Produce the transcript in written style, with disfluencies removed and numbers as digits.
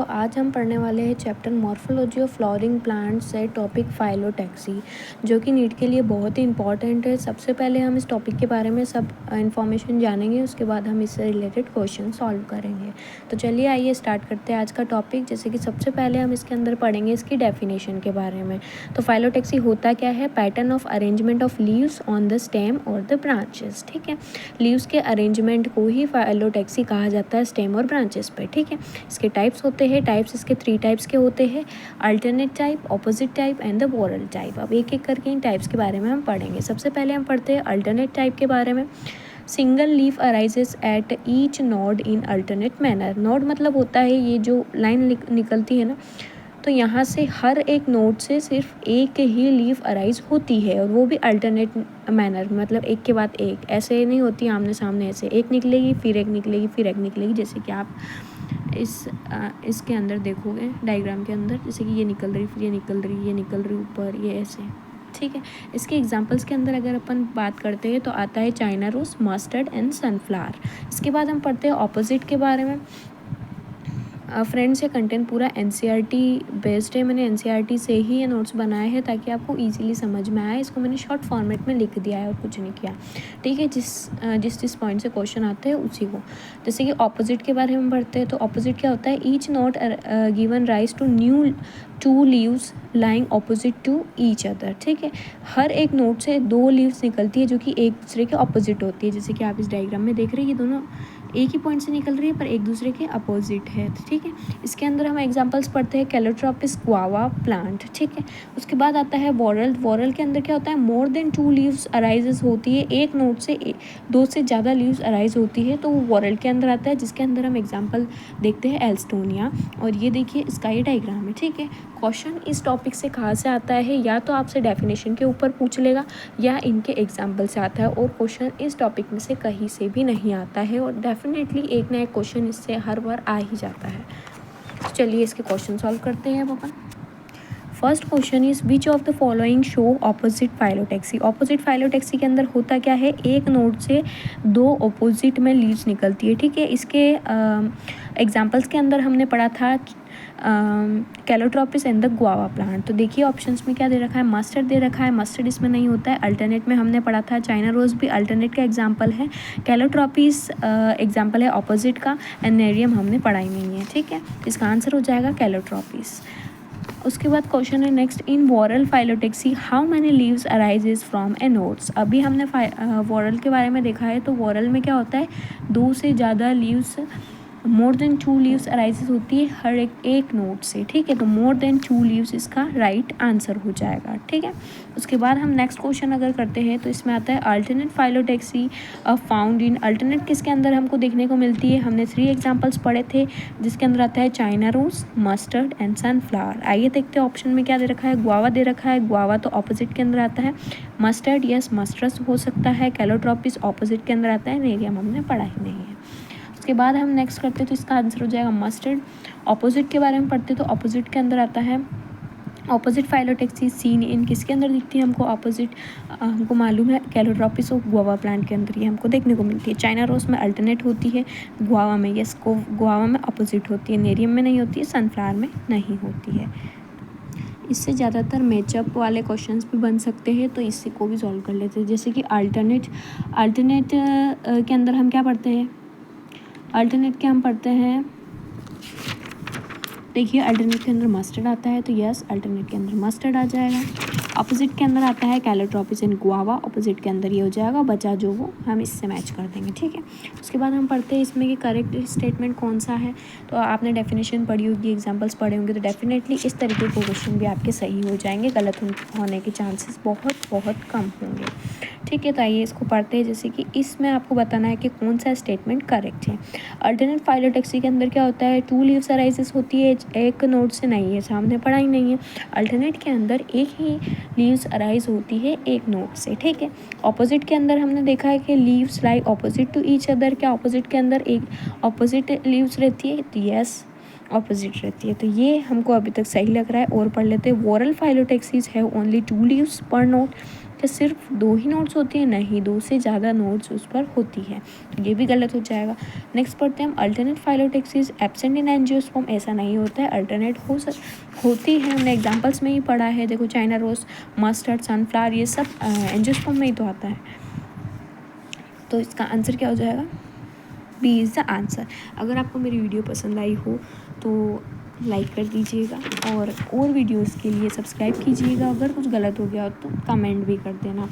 आज हम पढ़ने वाले हैं chapter morphology of flowering plants से टॉपिक फाइलोटैक्सी, जो कि नीट के लिए बहुत ही इंपॉर्टेंट है। सबसे पहले हम इस टॉपिक के बारे में सब इन्फॉर्मेशन जानेंगे, उसके बाद हम इससे रिलेटेड क्वेश्चन सॉल्व करेंगे। तो चलिए आइए स्टार्ट करते हैं आज का टॉपिक। जैसे कि सबसे पहले हम इसके अंदर पढ़ेंगे इसकी डेफिनेशन के बारे में। तो फाइलोटैक्सी होता क्या है? Pattern of arrangement of leaves on the stem और द ब्रांचेस। ठीक है, लीव्स के अरेंजमेंट को ही फाइलोटैक्सी कहा जाता है स्टेम और ब्रांचेस पे। ठीक है, इसके टाइप्स होते हैं। टाइप्स इसके 3 टाइप्स के होते हैं, alternate type, opposite type and the वॉरल type. अब एक एक करके इन टाइप्स के बारे में हम पढ़ेंगे। सबसे पहले हम पढ़ते हैं अल्टरनेट टाइप के बारे में। Single leaf arises at each node in alternate manner. Node मतलब होता है ये जो लाइन निकलती है ना, तो यहाँ से हर एक नोड से सिर्फ एक ही लीफ अराइज होती है, और वो भी अल्टरनेट मैनर, मतलब एक के बाद एक, ऐसे नहीं होती आमने सामने। ऐसे एक निकलेगी फिर एक निकलेगी फिर एक निकलेगी, जैसे कि आप इसके अंदर देखोगे डायग्राम के अंदर, जैसे कि ये निकल रही फिर ये निकल रही, ये निकल रही ऊपर, ये ऐसे। ठीक है, इसके एग्जांपल्स के अंदर अगर अपन बात करते हैं तो आता है China rose, mustard and sunflower. इसके बाद हम पढ़ते हैं ऑपोजिट के बारे में। फ्रेंड्स, ये कंटेंट पूरा एनसीईआरटी बेस्ड है। मैंने एनसीईआरटी से ही ये नोट्स बनाए हैं ताकि आपको इजीली समझ में आए। इसको मैंने शॉर्ट फॉर्मेट में लिख दिया है और कुछ नहीं किया। ठीक है, जिस पॉइंट से क्वेश्चन आते हैं उसी को। जैसे कि ऑपोजिट के बारे में पढ़ते हैं तो ऑपोजिट क्या होता है? Each node given rise to new 2 leaves lying opposite to each other. ठीक है, हर एक नोट से 2 लीव्स निकलती है जो कि एक दूसरे के ऑपोजिट होती है। जैसे कि आप इस डायग्राम में देख रहे हैं, ये दोनों एक ही पॉइंट से निकल रही है पर एक दूसरे के अपोजिट है। ठीक है, इसके अंदर हम एग्जांपल्स पढ़ते हैं कैलोट्रोपिस गुआवा प्लांट। ठीक है, उसके बाद आता है वॉरल। वॉरल के अंदर क्या होता है? मोर देन 2 लीव्स अराइजेस होती है, एक नोट से 2 से ज़्यादा लीव्स अराइज होती है, तो वो वॉरल के अंदर आता है, जिसके अंदर हम एग्जाम्पल देखते हैं एल्स्टोनिया। और ये देखिए इसका ये डायग्राम है। ठीक है, क्वेश्चन इस टॉपिक से कहाँ से आता है? या तो आपसे डेफिनेशन के ऊपर पूछ लेगा या इनके एग्जाम्पल से आता है, और क्वेश्चन इस टॉपिक में से कहीं से भी नहीं आता है, और डेफिनेटली एक ना एक क्वेश्चन इससे हर बार आ ही जाता है। तो चलिए इसके क्वेश्चन सॉल्व करते हैं अपन। First question is which of the following show opposite phyllotaxy. Opposite phyllotaxy के अंदर होता क्या है? एक नोड से 2 ऑपोजिट में लीव्स निकलती है। ठीक है, इसके एग्जाम्पल्स के अंदर हमने पढ़ा था Calotropis and the guava plant. तो देखिए ऑप्शंस में क्या दे रखा है? मस्टर्ड दे रखा है, मस्टर्ड इसमें नहीं होता है। अल्टरनेट में हमने पढ़ा था चाइना रोज भी अल्टरनेट का एग्जाम्पल है। कैलोट्रोपिस एग्जाम्पल है ऑपोजिट का, एंड नेरियम हमने पढ़ा ही नहीं है। ठीक है, इसका आंसर हो जाएगा कैलोट्रोपिस। उसके बाद क्वेश्चन है next, in वॉरल phyllotaxy how many leaves arises from A nodes. अभी हमने वॉरल के बारे में देखा है, तो वॉरल में क्या होता है? 2 से ज़्यादा leaves, more than 2 leaves arises होती है हर एक नोट से। ठीक है, तो मोर देन 2 लीव्स इसका राइट आंसर हो जाएगा। ठीक है, उसके बाद हम नेक्स्ट क्वेश्चन अगर करते हैं तो इसमें आता है alternate phyllotaxy found in. Alternate किसके अंदर हमको देखने को मिलती है? हमने 3 एग्जाम्पल्स पढ़े थे, जिसके अंदर आता है China rose, mustard and sunflower. आइए देखते हैं ऑप्शन में क्या दे रखा है। गुआवा दे रखा है, गुआवा तो ऑपोजिट के अंदर आता है। मस्टर्ड यस, मस्टर्स हो सकता है। कैलोट्रोपिस ऑपोजिट के अंदर आता है। नेरियम हमने पढ़ा ही नहीं है। उसके बाद हम नेक्स्ट करते हैं तो इसका आंसर हो जाएगा मस्टर्ड। ऑपोजिट के बारे में पढ़ते तो ऑपोजिट के अंदर आता है ऑपोजिट फाइलोटैक्सी सीन इन किसके अंदर दिखती है हमको? ऑपोजिट हमको मालूम है कैलोट्रोपिस और गुआवा प्लांट के अंदर ये हमको देखने को मिलती है। चाइना रोज में अल्टरनेट होती है, गुआवा में यस को गुआवा में ऑपोजिट होती है, नेरियम में नहीं होती है, सनफ्लावर में नहीं होती है। इससे ज़्यादातर मैचअप वाले क्वेश्चंस भी बन सकते हैं, तो इसी को भी सॉल्व कर लेते हैं। जैसे कि अल्टरनेट के अंदर हम क्या पढ़ते हैं? अल्टरनेट के हम पढ़ते हैं, देखिए अल्टरनेट के अंदर मस्टर्ड आता है, तो यस अल्टरनेट के अंदर मस्टर्ड आ जाएगा। अपोजिट के अंदर आता है कैलोट्रोपिस एंड गुआवा, अपोजिट के अंदर ये हो जाएगा, बचा जो वो हम इससे मैच कर देंगे। ठीक है, उसके बाद हम पढ़ते हैं इसमें कि करेक्ट स्टेटमेंट कौन सा है। तो आपने डेफिनेशन पढ़ी होगी, एग्जांपल्स पढ़े होंगे, तो डेफिनेटली इस तरीके के क्वेश्चन भी आपके सही हो जाएंगे, गलत होने के चांसेस बहुत बहुत कम होंगे। ठीक है, तो आइए इसको पढ़ते हैं। जैसे कि इसमें आपको बताना है कि कौन सा स्टेटमेंट करेक्ट है। अल्टरनेट फाइलोटैक्सी के अंदर क्या होता है? 2 लीव्स अराइजेस होती है, एक नोड से नहीं है, सामने पढ़ा ही नहीं है। अल्टरनेट के अंदर एक ही लीव्स अराइज होती है एक नोड से। ठीक है, ऑपोजिट के अंदर हमने देखा है कि leaves lie opposite to each other. क्या ऑपोजिट के अंदर एक ऑपोजिट लीव्स रहती है? तो यस ऑपोजिट रहती है, तो ये हमको अभी तक सही लग रहा है। और पढ़ लेते हैं, वॉरल फाइलोटैक्सीज हैव ओनली 2 लीव्स पर नोड। पे सिर्फ 2 ही नोट्स होती हैं, नहीं 2 से ज़्यादा नोट्स उस पर होती है, तो ये भी गलत हो जाएगा। नेक्स्ट पढ़ते हैं हम, alternate phyllotaxy absent in angiosperm. ऐसा नहीं होता है, अल्टरनेट होती है, हमने एग्जाम्पल्स में ही पढ़ा है। देखो चाइना रोज, मस्टर्ड, सनफ्लावर, ये सब एंजियोस्पर्म में ही तो आता है। तो इसका आंसर क्या हो जाएगा? B is the answer. अगर आपको मेरी वीडियो पसंद आई हो तो लाइक कर दीजिएगा और वीडियोस के लिए सब्सक्राइब कीजिएगा। अगर कुछ गलत हो गया हो तो कमेंट भी कर देना।